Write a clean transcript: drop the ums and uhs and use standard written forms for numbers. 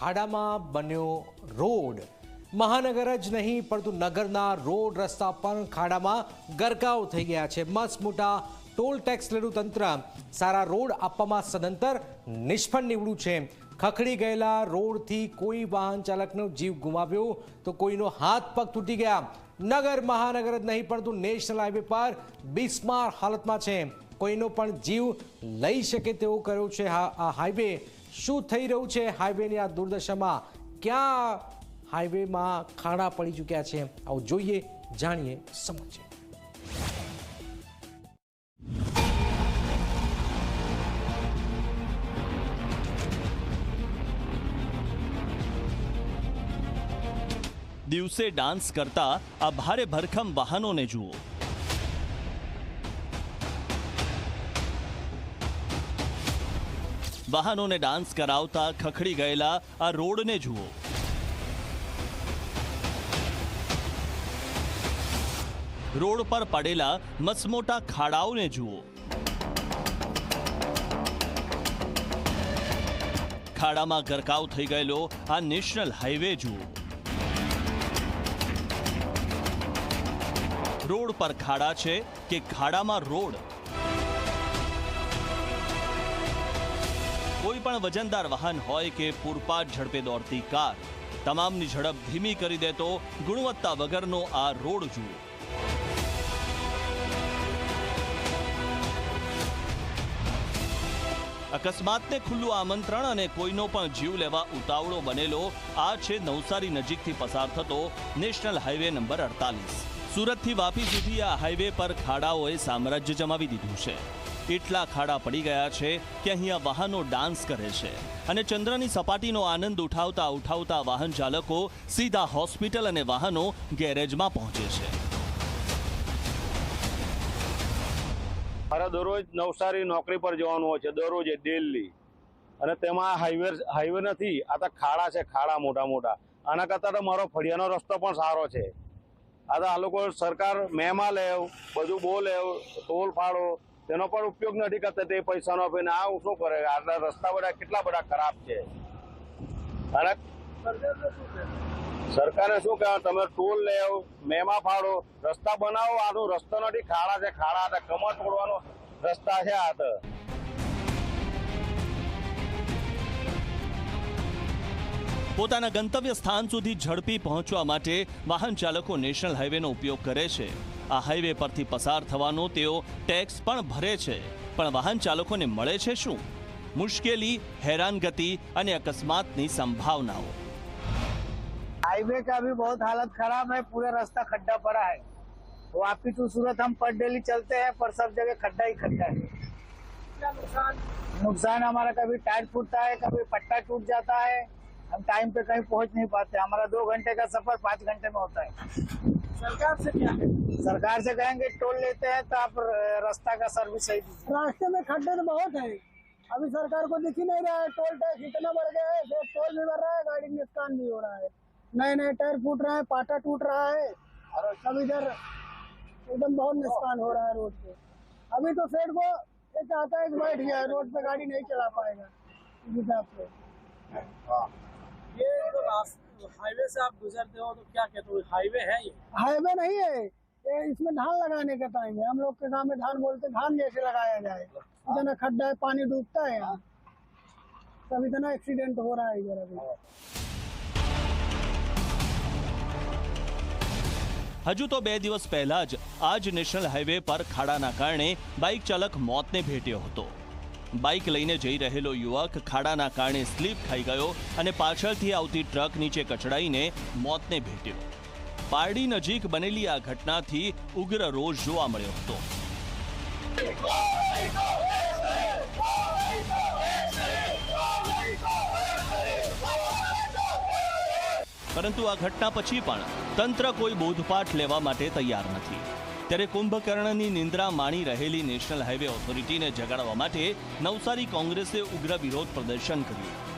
ખાડામાં બન્યો રોડ। મહાનગર જ નહીં પરંતુ નગરના રોડ રસ્તા પણ ખાડામાં ગરકાવ થઈ ગયા છે। મસ્ત મોટા ટોલ ટેક્સ લેતું તંત્ર સારા રોડ આપવામાં સદંતર નિષ્ફળ નીવડ્યું છે। ખખડી ગયેલા રોડથી કોઈ વાહન ચાલકનો જીવ ગુમાવ્યો તો કોઈનો હાથ પગ તૂટી ગયા। નગર મહાનગર જ નહીં પરંતુ નેશનલ હાઈવે પર બિસ્માર હાલતમાં છે। કોઈનો પણ જીવ લઈ શકે તેવો કર્યો છે આ હાઈવે। શું થઈ રહ્યું છે હાઈવેની આ દુર્દશામાં? ક્યાં હાઈવેમાં ખાડા પડી ચૂક્યા છે? આવો જોઈએ, જાણીએ, સમજીએ। દિવસે ડાન્સ કરતા આ ભારે ભરખમ વાહનોને જુઓ। વાહનોને ડાન્સ કરાવતા ખખડી ગયેલા આ રોડને જુઓ। રોડ પર પડેલા મસમોટા ખાડાઓને જુઓ। ખાડામાં ગરકાવ થઈ ગયેલો આ નેશનલ હાઈવે જુઓ। રોડ પર ખાડા છે કે ખાડામાં રોડ? કોઈ પણ વજનદાર વાહન હોય કે પૂરપાટ ઝડપે દોડતી કાર, તમામની ઝડપ ધીમી કરી દેતો ગુણવત્તા વગરનો આ રોડ જુઓ। અકસ્માતને ખુલ્લું આમંત્રણ અને કોઈનો પણ જીવ લેવા ઉતાવળો બનેલો આ છે નવસારી નજીકથી પસાર થતો નેશનલ હાઈવે નંબર 48। સુરતથી વાપી સુધી આ હાઈવે પર ખાડાઓએ સામ્રાજ્ય જમાવી દીધું છે। એટલા ખાડા પડી ગયા છે કે અહીંયા વાહનો ડાન્સ કરે છે અને ચંદ્રની સપાટીનો આનંદ ઉઠાવતા વાહન ચાલકો સીધા હોસ્પિટલ અને વાહનો ગેરેજમાં પહોંચે છે। મારે દરરોજ નવસારી નોકરી પર જવાનું હોય છે, દરરોજ દિલ્હી, અને તેમાં હાઈવે નથી, આ તો ખાડા છે, ખાડા મોટા મોટા। આના કરતાં તો મારો ફળિયાનો રસ્તો પણ સારો છે। આ તો આ લોકો સરકાર મેમાં લેવ, બધું બોલેવ, ટોલ ફાળો, તેનો પણ ઉપયોગ નથી કરતા। તે પૈસાનો આપીને આ શું કરે? આટલા રસ્તા બધા કેટલા બધા ખરાબ છે। અને સરકારે શું કહેવાય, તમે ટોલ લેવ, મેમાં ફાળો, રસ્તા બનાવો। આનો રસ્તો નથી, ખાડા છે, ખાડા કમર તોડવાનો રસ્તા છે આ તો। પોતાના ગંતવ્ય સ્થાન સુધી ઝડપી પહોંચવા માટે વાહન ચાલકો નેશનલ હાઈવેનો ઉપયોગ કરે છે। આ હાઈવે પરથી પસાર થવાનો તેઓ ટેક્સ પણ ભરે છે, પણ વાહન ચાલકોને મળે છે શું? મુશ્કેલી, હેરાનગતિ અને અકસ્માતની સંભાવનાઓ। हाईवे का भी बहुत हालत खराब है। पूरा रास्ता खड्डा पड़ा है। वापी टू सूरत हम पर डेली चलते हैं, पर सब जगह खड्डा ही खड्डा है। क्या नुकसान हमारा, कभी टायर फूटता है, कभी पट्टा टूट जाता है। हम टाइम पे कहीं पहुंच नहीं पाते। हमारा 2 घंटे का सफर 5 घंटे में होता है। सरकार से क्या है? सरकार से कहेंगे टोल लेते हैं तो आप रास्ता का सर्विस सही दीजिए। रास्ते में खड्डे तो बहुत है, अभी सरकार को दिख ही नहीं रहा है। टोल टैक्स इतना बढ़ गया है, टोल भी बढ़ रहा है, गाड़ी में नुकसान भी हो रहा है। नए नए टायर फूट रहे हैं, पाटा टूट रहा है, और सब इधर एकदम बहुत नुकसान हो रहा है रोड पे। अभी तो सेठ को ये चाहता है कि बैठ गया है, रोड पे गाड़ी नहीं चला पाएगा इस हिसाब से। ये जो हाईवे से आप गुजरते हो तो क्या कहते हो, हाईवे है ये? हाईवे नहीं है ये, इसमें धान लगाने का टाइम है। हम लोग के गाँव में धान बोलते, धान जैसे लगाया जाए। इतना खड्डा है, पानी डूबता है यहाँ, तब इतना एक्सीडेंट हो रहा है इधर अभी। હજુ તો 2 દિવસ પહેલા જ આ જ નેશનલ હાઈવે પર ખાડાના કારણે બાઇક ચાલક મોતને ભેટ્યો હતો। બાઇક લઈને જઈ રહેલો યુવક ખાડાના કારણે સ્લીપ ખાઈ ગયો અને પાછળથી આવતી ટ્રક નીચે કચડાઈને મોતને ભેટ્યો। પારડી નજીક બનેલી આ ઘટનાથી ઉગ્ર રોષ જોવા મળ્યો હતો। પરંતુ આ ઘટના પછી પણ તંત્ર કોઈ બોધપાઠ લેવા માટે તૈયાર નથી। ત્યારે કુંભકર્ણની નિંદ્રા માણી રહેલી નેશનલ હાઈવે ઓથોરિટીને જગાડવા માટે નવસારી કોંગ્રેસે ઉગ્ર વિરોધ પ્રદર્શન કર્યું।